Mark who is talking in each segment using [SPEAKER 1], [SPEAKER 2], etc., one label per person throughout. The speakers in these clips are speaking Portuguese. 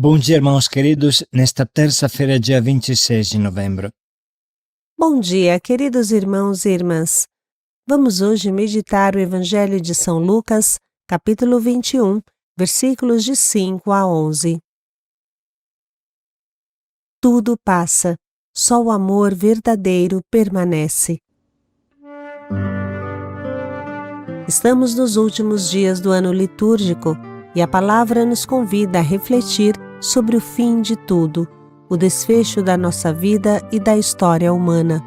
[SPEAKER 1] Bom dia, irmãos queridos, nesta terça-feira, dia 26 de novembro.
[SPEAKER 2] Bom dia, queridos irmãos e irmãs. Vamos hoje meditar o Evangelho de São Lucas, capítulo 21, versículos de 5 a 11. Tudo passa, só o amor verdadeiro permanece. Estamos nos últimos dias do ano litúrgico e a palavra nos convida a refletir sobre o fim de tudo, o desfecho da nossa vida e da história humana.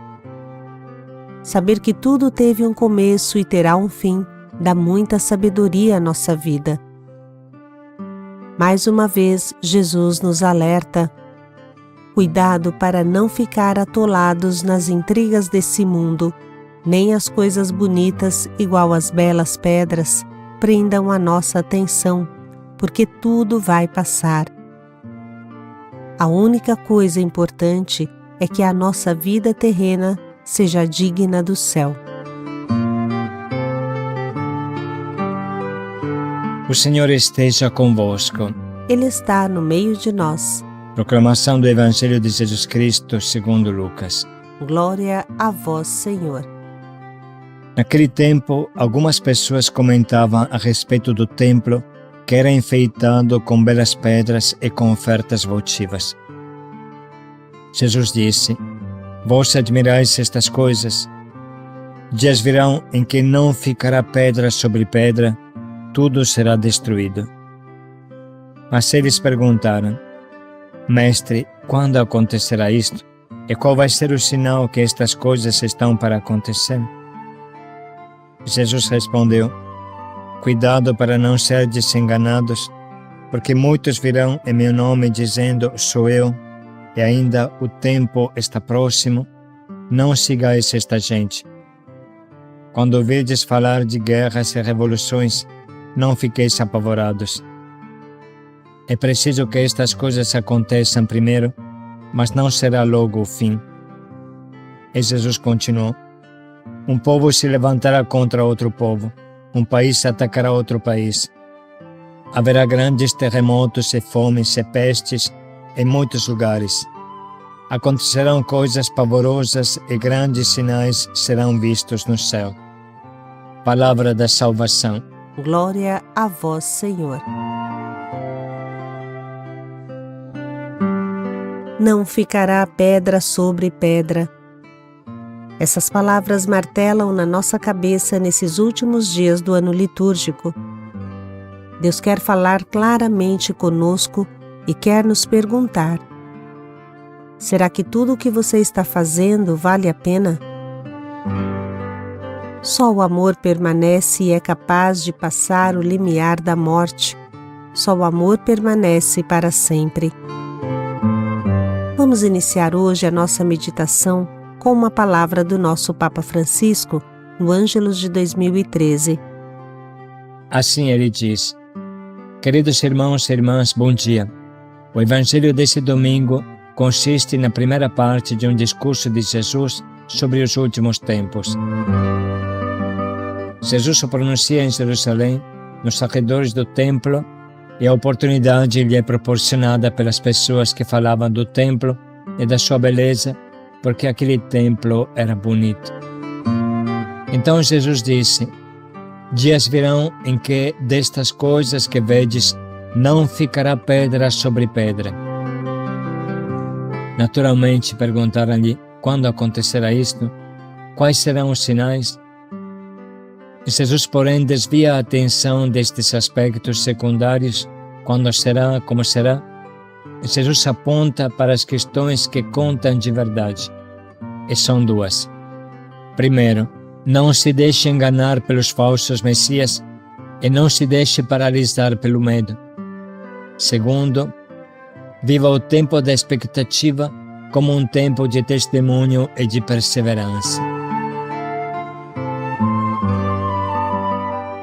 [SPEAKER 2] Saber que tudo teve um começo e terá um fim dá muita sabedoria à nossa vida. Mais uma vez, Jesus nos alerta: cuidado para não ficar atolados nas intrigas desse mundo, nem as coisas bonitas, igual as belas pedras, prendam a nossa atenção, porque tudo vai passar. A única coisa importante é que a nossa vida terrena seja digna do céu.
[SPEAKER 1] O Senhor esteja convosco.
[SPEAKER 2] Ele está no meio de nós.
[SPEAKER 1] Proclamação do Evangelho de Jesus Cristo segundo Lucas.
[SPEAKER 2] Glória a vós, Senhor.
[SPEAKER 1] Naquele tempo, algumas pessoas comentavam a respeito do templo, que era enfeitado com belas pedras e com ofertas votivas. Jesus disse: Vós admirais estas coisas? Dias virão em que não ficará pedra sobre pedra, tudo será destruído. Mas eles perguntaram: Mestre, quando acontecerá isto? E qual vai ser o sinal que estas coisas estão para acontecer? Jesus respondeu: Cuidado para não serdes enganados, porque muitos virão em meu nome dizendo: Sou eu, e ainda o tempo está próximo. Não sigais esta gente. Quando ouvirdes falar de guerras e revoluções, não fiqueis apavorados. É preciso que estas coisas aconteçam primeiro, mas não será logo o fim. E Jesus continuou: Um povo se levantará contra outro povo, um país atacará outro país. Haverá grandes terremotos e fomes e pestes em muitos lugares. Acontecerão coisas pavorosas e grandes sinais serão vistos no céu. Palavra da salvação.
[SPEAKER 2] Glória a vós, Senhor. Não ficará pedra sobre pedra. Essas palavras martelam na nossa cabeça nesses últimos dias do ano litúrgico. Deus quer falar claramente conosco e quer nos perguntar: será que tudo o que você está fazendo vale a pena? Só o amor permanece e é capaz de passar o limiar da morte. Só o amor permanece para sempre. Vamos iniciar hoje a nossa meditação com uma palavra do nosso Papa Francisco, no Ângelus de 2013.
[SPEAKER 1] Assim ele diz: Queridos irmãos e irmãs, bom dia. O Evangelho desse domingo consiste na primeira parte de um discurso de Jesus sobre os últimos tempos. Jesus o pronuncia em Jerusalém, nos arredores do templo, e a oportunidade lhe é proporcionada pelas pessoas que falavam do templo e da sua beleza, porque aquele templo era bonito. Então Jesus disse: Dias virão em que destas coisas que vedes não ficará pedra sobre pedra. Naturalmente perguntaram-lhe: quando acontecerá isto? Quais serão os sinais? Jesus, porém, desvia a atenção destes aspectos secundários: quando será, como será? Jesus aponta para as questões que contam de verdade, e são duas. Primeiro, não se deixe enganar pelos falsos messias e não se deixe paralisar pelo medo. Segundo, viva o tempo da expectativa como um tempo de testemunho e de perseverança.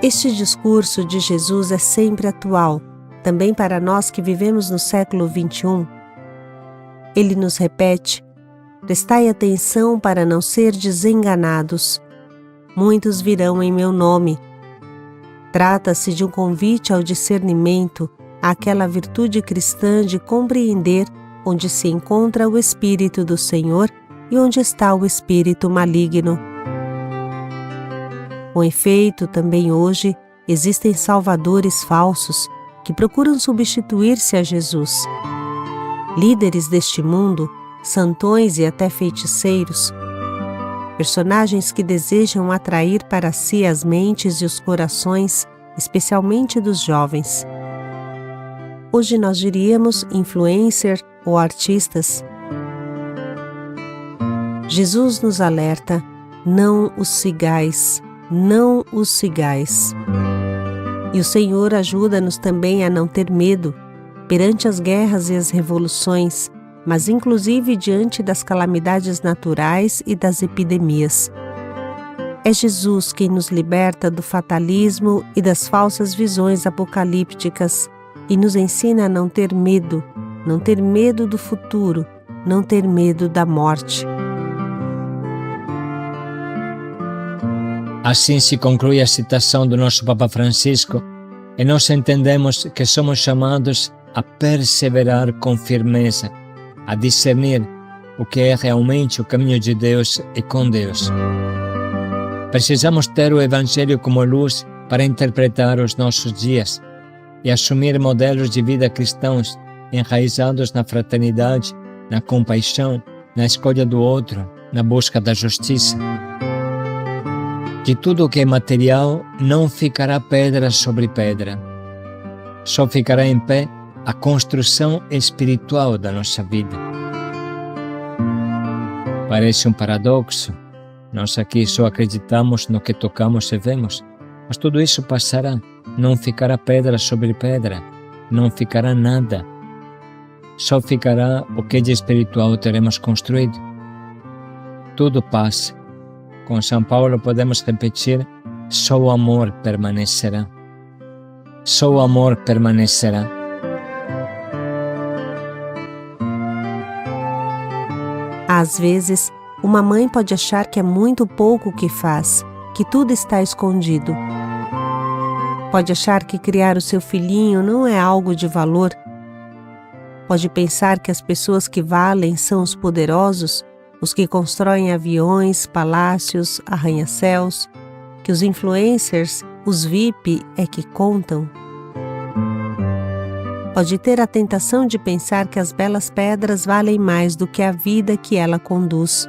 [SPEAKER 2] Este discurso de Jesus é sempre atual, também para nós que vivemos no século XXI. Ele nos repete: prestai atenção para não ser desenganados. Muitos virão em meu nome. Trata-se de um convite ao discernimento àquela virtude cristã de compreender onde se encontra o Espírito do Senhor e onde está o espírito maligno. Com efeito, também hoje existem salvadores falsos que procuram substituir-se a Jesus. Líderes deste mundo, santões e até feiticeiros, personagens que desejam atrair para si as mentes e os corações, especialmente dos jovens. Hoje nós diríamos influencer ou artistas. Jesus nos alerta: não os sigais, não os sigais. E o Senhor ajuda-nos também a não ter medo perante as guerras e as revoluções, mas inclusive diante das calamidades naturais e das epidemias. É Jesus quem nos liberta do fatalismo e das falsas visões apocalípticas e nos ensina a não ter medo do futuro, não ter medo da morte.
[SPEAKER 1] Assim se conclui a citação do nosso Papa Francisco, e nós entendemos que somos chamados a perseverar com firmeza, a discernir o que é realmente o caminho de Deus e com Deus. Precisamos ter o Evangelho como luz para interpretar os nossos dias e assumir modelos de vida cristãos enraizados na fraternidade, na compaixão, na escolha do outro, na busca da justiça. De tudo o que é material não ficará pedra sobre pedra. Só ficará em pé a construção espiritual da nossa vida. Parece um paradoxo. Nós aqui só acreditamos no que tocamos e vemos, mas tudo isso passará. Não ficará pedra sobre pedra, não ficará nada. Só ficará o que de espiritual teremos construído. Tudo passa. Com São Paulo podemos repetir: só o amor permanecerá. Só o amor permanecerá.
[SPEAKER 2] Às vezes, uma mãe pode achar que é muito pouco o que faz, que tudo está escondido. Pode achar que criar o seu filhinho não é algo de valor. Pode pensar que as pessoas que valem são os poderosos, os que constroem aviões, palácios, arranha-céus, que os influencers, os VIP, é que contam. Pode ter a tentação de pensar que as belas pedras valem mais do que a vida que ela conduz.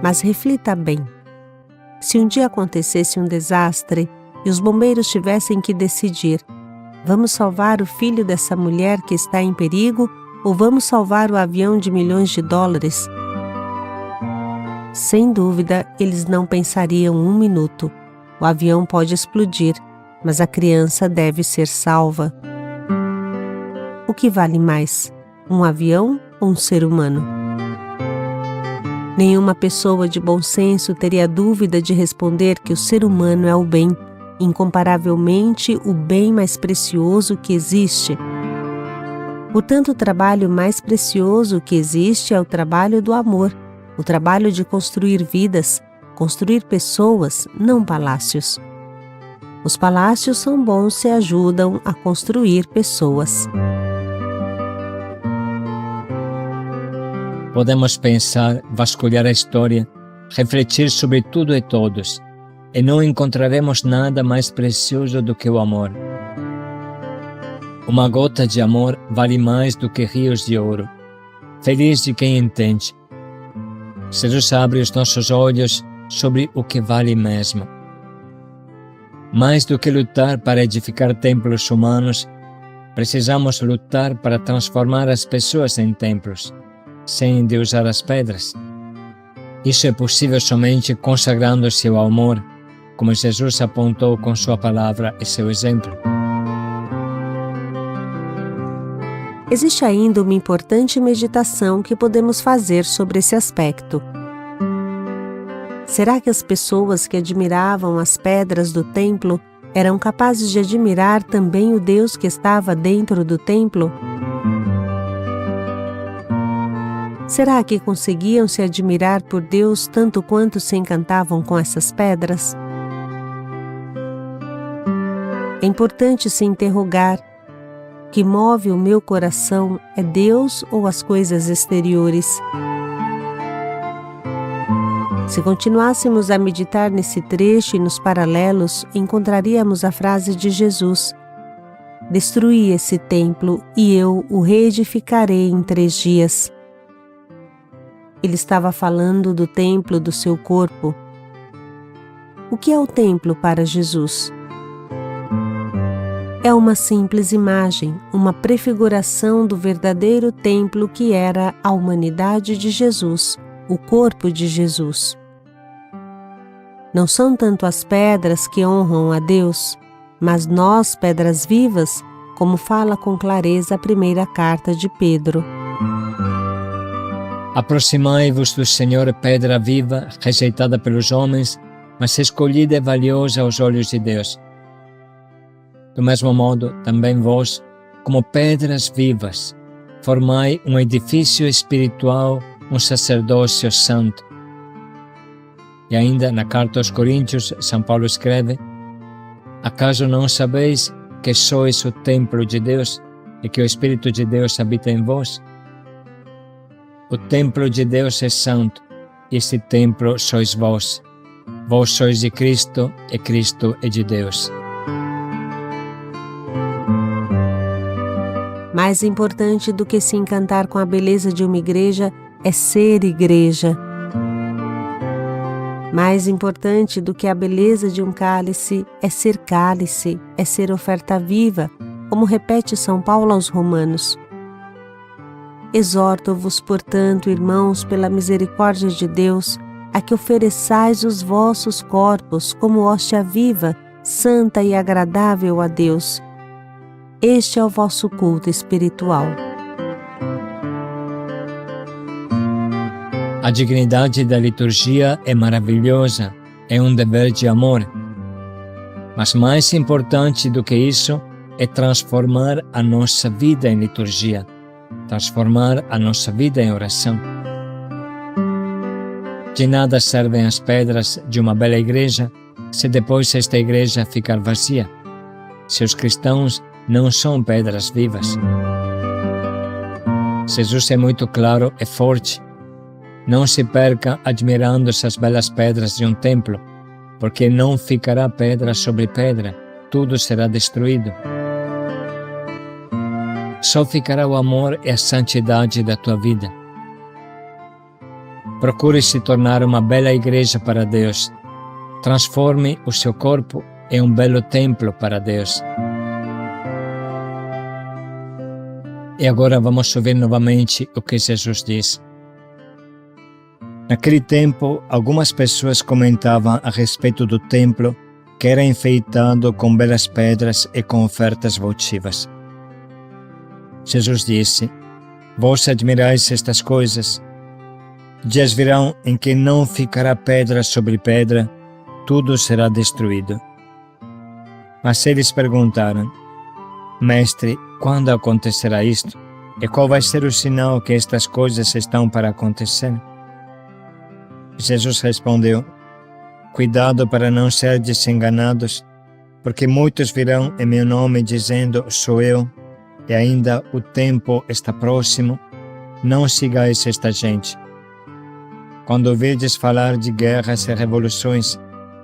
[SPEAKER 2] Mas reflita bem. Se um dia acontecesse um desastre e os bombeiros tivessem que decidir: vamos salvar o filho dessa mulher que está em perigo ou vamos salvar o avião de milhões de dólares? Sem dúvida, eles não pensariam um minuto. O avião pode explodir, mas a criança deve ser salva. O que vale mais, um avião ou um ser humano? Nenhuma pessoa de bom senso teria dúvida de responder que o ser humano é o bem, incomparavelmente o bem mais precioso que existe. Portanto, o trabalho mais precioso que existe é o trabalho do amor, o trabalho de construir vidas, construir pessoas, não palácios. Os palácios são bons se ajudam a construir pessoas.
[SPEAKER 1] Podemos pensar, vasculhar a história, refletir sobre tudo e todos, e não encontraremos nada mais precioso do que o amor. Uma gota de amor vale mais do que rios de ouro. Feliz de quem entende. Jesus abre os nossos olhos sobre o que vale mesmo. Mais do que lutar para edificar templos humanos, precisamos lutar para transformar as pessoas em templos, sem endeusar as pedras. Isso é possível somente consagrando-se ao amor, como Jesus apontou com sua palavra e seu exemplo.
[SPEAKER 2] Existe ainda uma importante meditação que podemos fazer sobre esse aspecto. Será que as pessoas que admiravam as pedras do templo eram capazes de admirar também o Deus que estava dentro do templo? Será que conseguiam se admirar por Deus tanto quanto se encantavam com essas pedras? É importante se interrogar que move o meu coração é Deus ou as coisas exteriores? Se continuássemos a meditar nesse trecho e nos paralelos, encontraríamos a frase de Jesus: destruí esse templo e eu o reedificarei em 3 dias. Ele estava falando do templo do seu corpo. O que é o templo para Jesus? É uma simples imagem, uma prefiguração do verdadeiro templo que era a humanidade de Jesus, o corpo de Jesus. Não são tanto as pedras que honram a Deus, mas nós, pedras vivas, como fala com clareza a primeira carta de Pedro.
[SPEAKER 1] Aproximai-vos do Senhor, pedra viva, rejeitada pelos homens, mas escolhida e valiosa aos olhos de Deus. Do mesmo modo, também vós, como pedras vivas, formai um edifício espiritual, um sacerdócio santo. E ainda na carta aos Coríntios, São Paulo escreve: acaso não sabeis que sois o templo de Deus e que o Espírito de Deus habita em vós? O templo de Deus é santo, e este templo sois vós. Vós sois de Cristo, e Cristo é de Deus.
[SPEAKER 2] Mais importante do que se encantar com a beleza de uma igreja é ser igreja. Mais importante do que a beleza de um cálice, é ser oferta viva, como repete São Paulo aos Romanos. Exorto-vos, portanto, irmãos, pela misericórdia de Deus, a que ofereçais os vossos corpos como hóstia viva, santa e agradável a Deus. Este é o vosso culto espiritual.
[SPEAKER 1] A dignidade da liturgia é maravilhosa, é um dever de amor. Mas mais importante do que isso é transformar a nossa vida em liturgia, transformar a nossa vida em oração. De nada servem as pedras de uma bela igreja se depois esta igreja ficar vazia, se os cristãos não são pedras vivas. Jesus é muito claro e forte. Não se perca admirando essas belas pedras de um templo, porque não ficará pedra sobre pedra, tudo será destruído. Só ficará o amor e a santidade da tua vida. Procure se tornar uma bela igreja para Deus. Transforme o seu corpo em um belo templo para Deus. E agora vamos ouvir novamente o que Jesus diz. Naquele tempo, algumas pessoas comentavam a respeito do templo que era enfeitado com belas pedras e com ofertas votivas. Jesus disse: vós admirais estas coisas. Dias virão em que não ficará pedra sobre pedra, tudo será destruído. Mas eles perguntaram: Mestre, quando acontecerá isto? E qual vai ser o sinal que estas coisas estão para acontecer? Jesus respondeu: cuidado para não serdes enganados, porque muitos virão em meu nome dizendo: sou eu, e ainda o tempo está próximo. Não sigais esta gente. Quando ouvirdes falar de guerras e revoluções,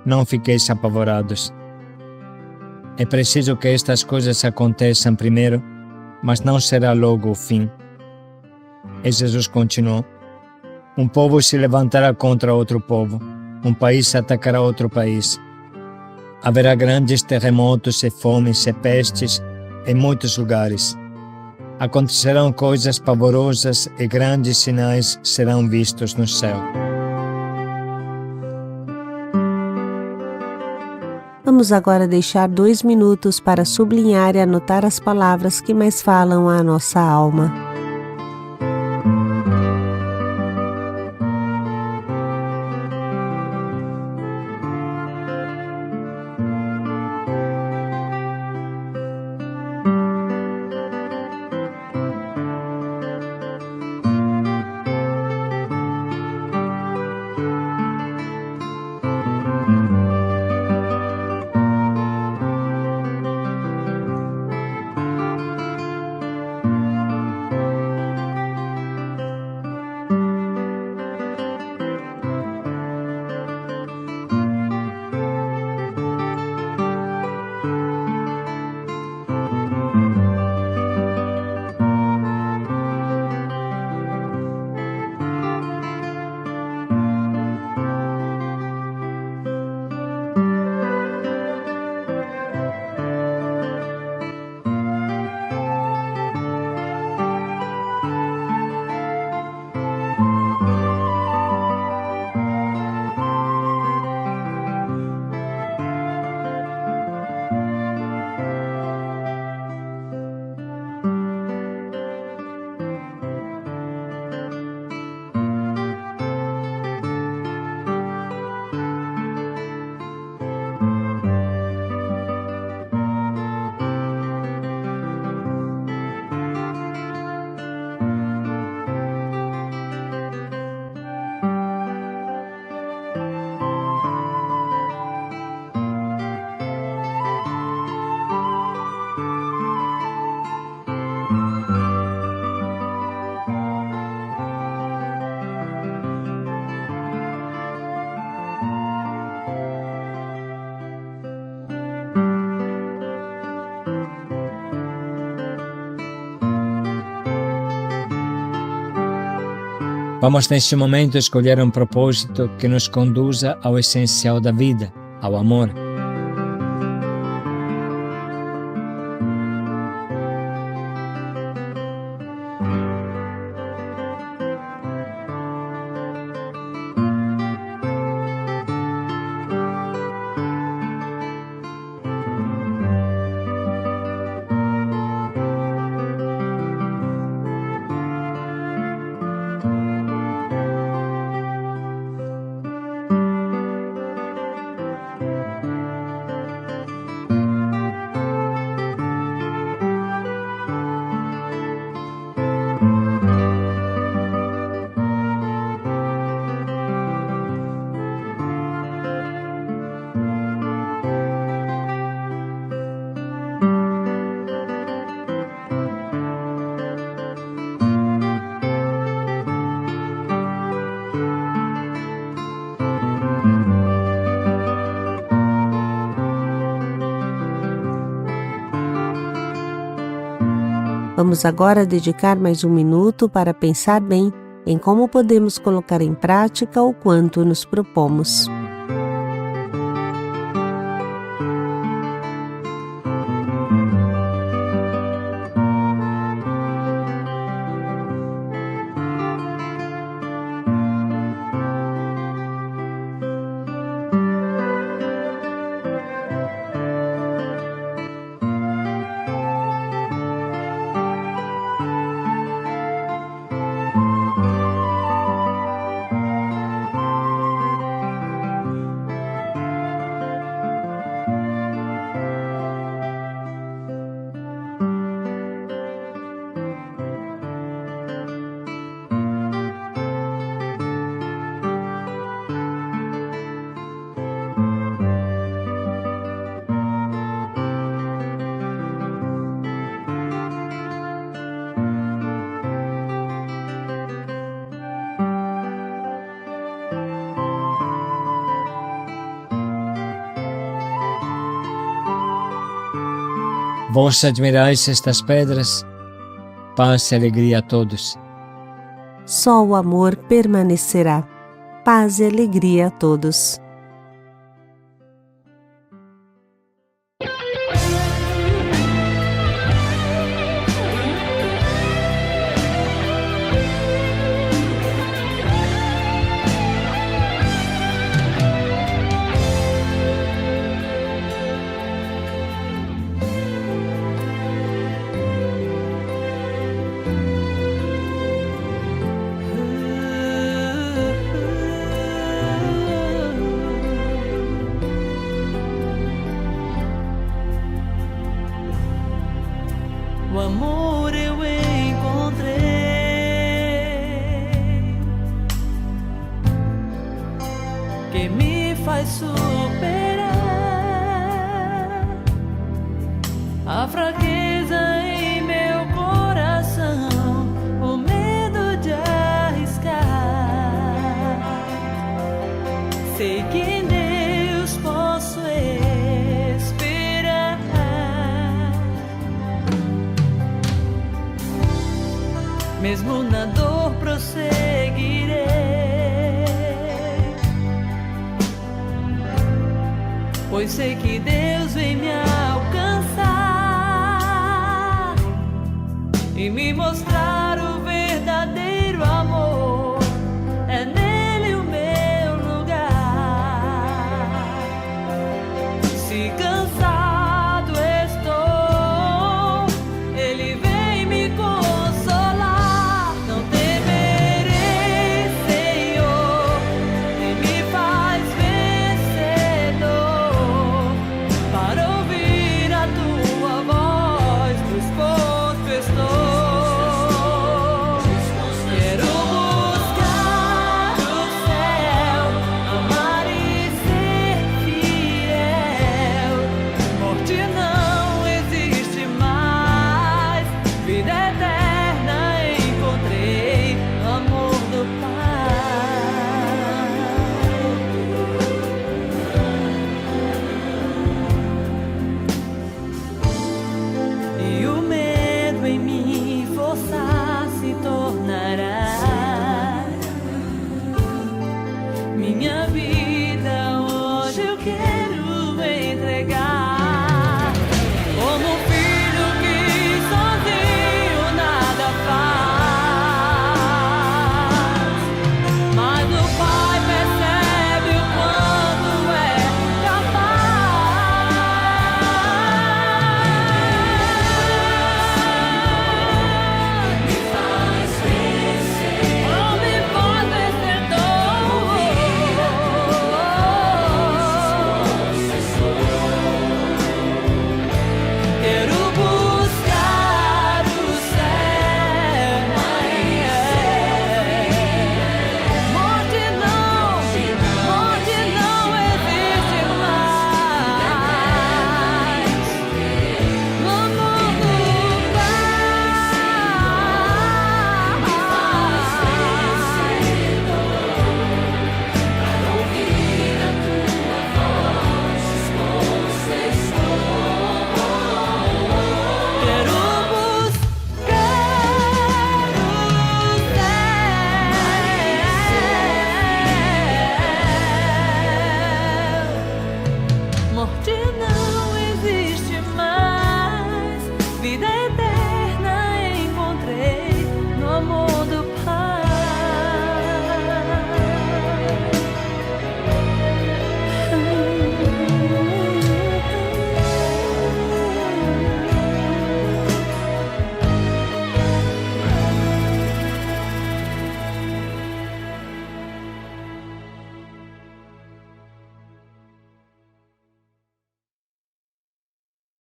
[SPEAKER 1] não fiqueis apavorados. É preciso que estas coisas aconteçam primeiro, mas não será logo o fim. E Jesus continuou: um povo se levantará contra outro povo, um país atacará outro país. Haverá grandes terremotos e fomes e pestes em muitos lugares. Acontecerão coisas pavorosas e grandes sinais serão vistos no céu.
[SPEAKER 2] Vamos agora deixar 2 minutos para sublinhar e anotar as palavras que mais falam à nossa alma.
[SPEAKER 1] Vamos neste momento escolher um propósito que nos conduza ao essencial da vida, ao amor.
[SPEAKER 2] Vamos agora dedicar mais um minuto para pensar bem em como podemos colocar em prática o quanto nos propomos.
[SPEAKER 1] Vós admirais estas pedras, paz e alegria a todos.
[SPEAKER 2] Só o amor permanecerá. Paz e alegria a todos.
[SPEAKER 3] O amor eu encontrei, que me faz superar a fraqueza em meu coração, o medo de arriscar. Sei que em Deus posso esperar, mesmo na dor prosseguirei, pois sei que Deus vem me alcançar e me mostrar o verdadeiro amor.